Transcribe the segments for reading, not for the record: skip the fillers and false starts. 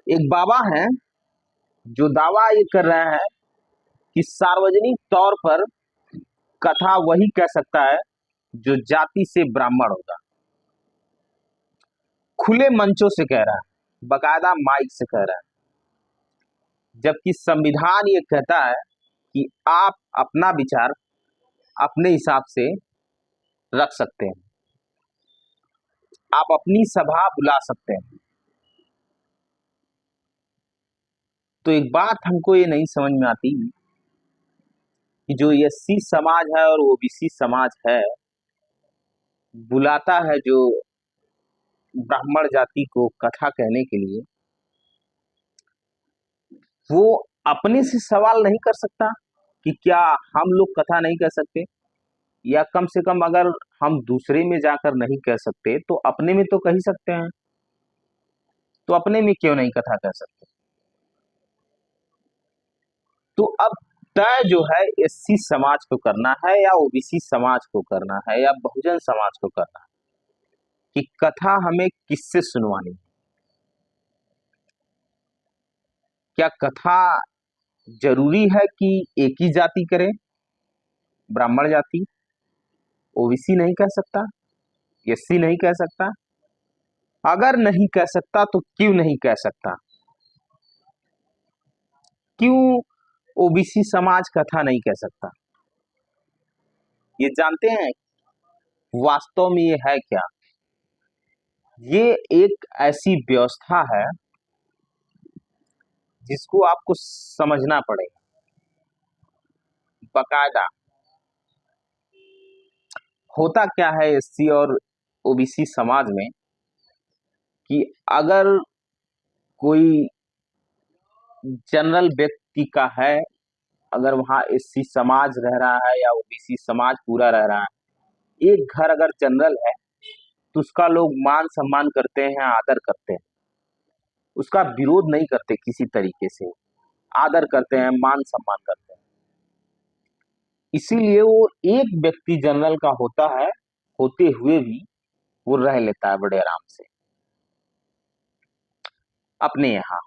एक बाबा हैं जो दावा ये कर रहे हैं कि सार्वजनिक तौर पर कथा वही कह सकता है जो जाति से ब्राह्मण होगा। खुले मंचों से कह रहा है, बकायदा माइक से कह रहा है, जबकि संविधान ये कहता है कि आप अपना विचार अपने हिसाब से रख सकते हैं, आप अपनी सभा बुला सकते हैं। तो एक बात हमको ये नहीं समझ में आती कि जो एससी समाज है और ओबीसी समाज है, बुलाता है जो ब्राह्मण जाति को कथा कहने के लिए, वो अपने से सवाल नहीं कर सकता कि क्या हम लोग कथा नहीं कह सकते, या कम से कम अगर हम दूसरे में जाकर नहीं कह सकते तो अपने में तो कह ही सकते हैं। तो अपने में क्यों नहीं कथा कह सकते? तो अब तय जो है एससी समाज को करना है या ओबीसी समाज को करना है या बहुजन समाज को करना है कि कथा हमें किससे सुनवानी है। क्या कथा जरूरी है कि एक ही जाति करे, ब्राह्मण जाति? ओबीसी नहीं कह सकता, एससी नहीं कह सकता? अगर नहीं कह सकता तो क्यों नहीं कह सकता? क्यों ओबीसी समाज कथा नहीं कह सकता? ये जानते हैं वास्तव में ये है क्या? ये एक ऐसी व्यवस्था है जिसको आपको समझना पड़ेगा बकायदा। होता क्या है एससी और ओबीसी समाज में कि अगर कोई जनरल व्यक्ति का है, अगर वहां एससी समाज रह रहा है या ओबीसी समाज पूरा रह रहा है, एक घर अगर जनरल है तो उसका लोग मान सम्मान करते हैं, आदर करते हैं, उसका विरोध नहीं करते, किसी तरीके से आदर करते हैं, मान सम्मान करते हैं। इसीलिए वो एक व्यक्ति जनरल का होता है, होते हुए भी वो रह लेता है बड़े आराम से अपने यहाँ,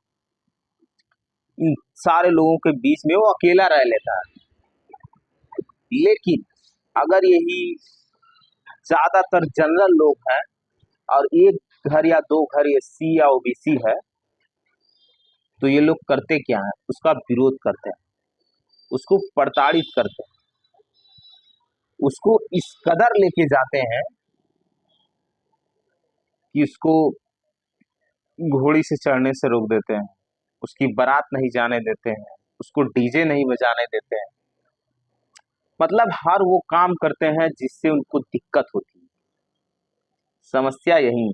इन सारे लोगों के बीच में वो अकेला रह लेता है। लेकिन अगर यही ज्यादातर जनरल लोग हैं और एक घर या दो घर एससी या ओबीसी है, तो ये लोग करते क्या है? उसका विरोध करते हैं, उसको प्रताड़ित करते हैं, उसको इस कदर लेके जाते हैं कि उसको घोड़ी से चढ़ने से रोक देते हैं, उसकी बारात नहीं जाने देते हैं, उसको डीजे नहीं बजाने देते हैं। मतलब हर वो काम करते हैं जिससे उनको दिक्कत होती है। समस्या यही है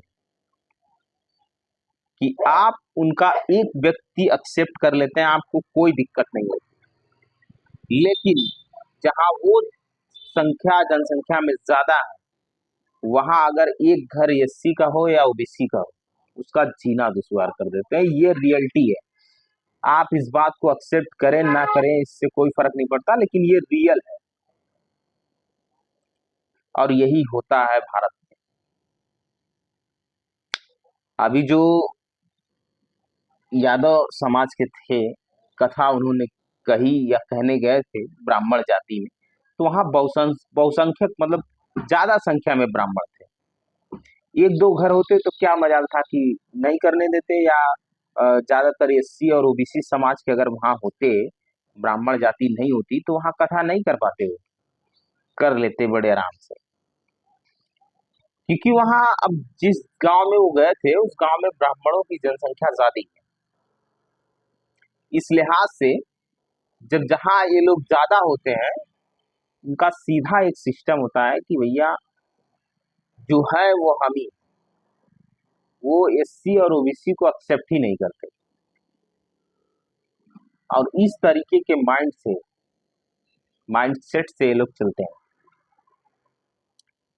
कि आप उनका एक व्यक्ति एक्सेप्ट कर लेते हैं, आपको कोई दिक्कत नहीं होती, लेकिन जहां वो संख्या जनसंख्या में ज्यादा है, वहां अगर एक घर एससी का हो या ओबीसी का हो, उसका जीना दुश्वार कर देते हैं। ये रियलिटी है। आप इस बात को एक्सेप्ट करें ना करें, इससे कोई फर्क नहीं पड़ता, लेकिन ये रियल है और यही होता है भारत में। अभी जो यादव समाज के थे, कथा उन्होंने कही या कहने गए थे ब्राह्मण जाति में, तो वहां बहुसंख्यक मतलब ज्यादा संख्या में ब्राह्मण थे। एक दो घर होते तो क्या मजाल था कि नहीं करने देते, या ज्यादातर एससी और ओबीसी समाज के अगर वहां होते, ब्राह्मण जाति नहीं होती, तो वहां कथा नहीं कर पाते, वो कर लेते बड़े आराम से। क्योंकि वहां अब जिस गांव में वो गए थे, उस गांव में ब्राह्मणों की जनसंख्या ज्यादा है। इस लिहाज से जब जहां ये लोग ज्यादा होते हैं, उनका सीधा एक सिस्टम होता है कि भैया जो है वो हम ही, वो एससी और ओबीसी को एक्सेप्ट ही नहीं करते। और इस तरीके के माइंडसेट से ये लोग चलते हैं।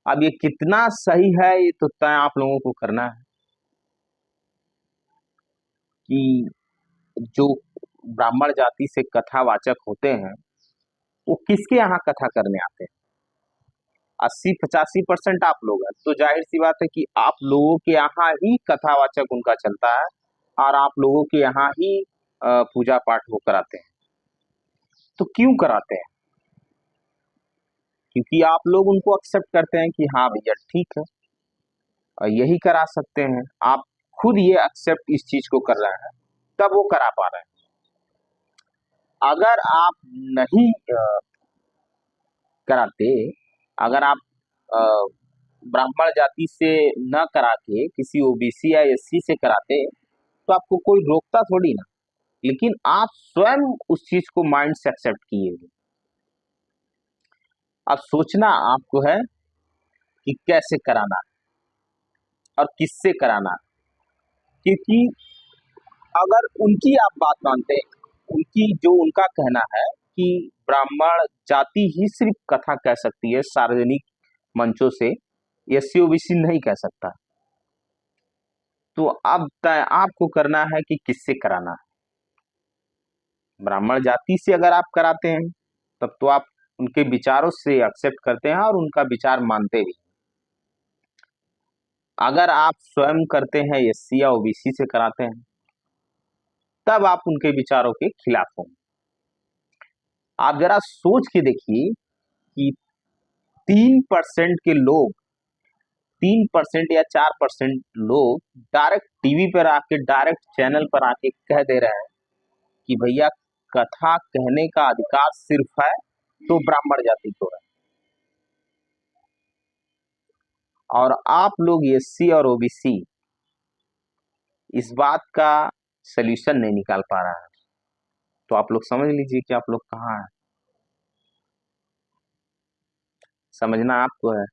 अब ये कितना सही है, ये तो तय आप लोगों को करना है कि जो ब्राह्मण जाति से कथावाचक होते हैं, वो किसके यहाँ कथा करने आते हैं। 80-85% आप लोग हैं, तो जाहिर सी बात है कि आप लोगों के यहाँ ही कथावाचक उनका चलता है, और आप लोगों के यहाँ ही पूजा पाठ वो कराते हैं। तो क्यों कराते हैं? क्योंकि आप लोग उनको एक्सेप्ट करते हैं कि हाँ भैया ठीक है, यही करा सकते हैं। आप खुद ये एक्सेप्ट इस चीज को कर रहे हैं, तब वो करा पा रहे हैं। अगर आप नहीं कराते, अगर आप अ, ब्राह्मण जाति से न करा के किसी ओबीसी या एससी से कराते, तो आपको कोई रोकता थोड़ी ना। लेकिन आप स्वयं उस चीज को माइंड से एक्सेप्ट किए हुए। अब सोचना आपको है कि कैसे कराना है और किससे कराना है। क्योंकि अगर उनकी आप बात मानते हैं, उनकी जो उनका कहना है कि ब्राह्मण जाति ही सिर्फ कथा कह सकती है सार्वजनिक मंचों से, एससी ओबीसी नहीं कह सकता, तो अब तय आपको करना है कि किससे कराना है। ब्राह्मण जाति से अगर आप कराते हैं, तब तो आप उनके विचारों से एक्सेप्ट करते हैं और उनका विचार मानते भी। अगर आप स्वयं करते हैं एससी या ओबीसी से कराते हैं, तब आप उनके विचारों के खिलाफ होंगे। आप जरा सोच के देखिए कि 3% के लोग, 3% या 4% लोग डायरेक्ट टीवी पर आके, डायरेक्ट चैनल पर आके कह दे रहे हैं कि भैया कथा कहने का अधिकार सिर्फ है तो ब्राह्मण जाति को है। और आप लोग एससी और ओबीसी इस बात का सलूशन नहीं निकाल पा रहा है, तो आप लोग समझ लीजिए कि आप लोग कहाँ हैं। समझना आपको है।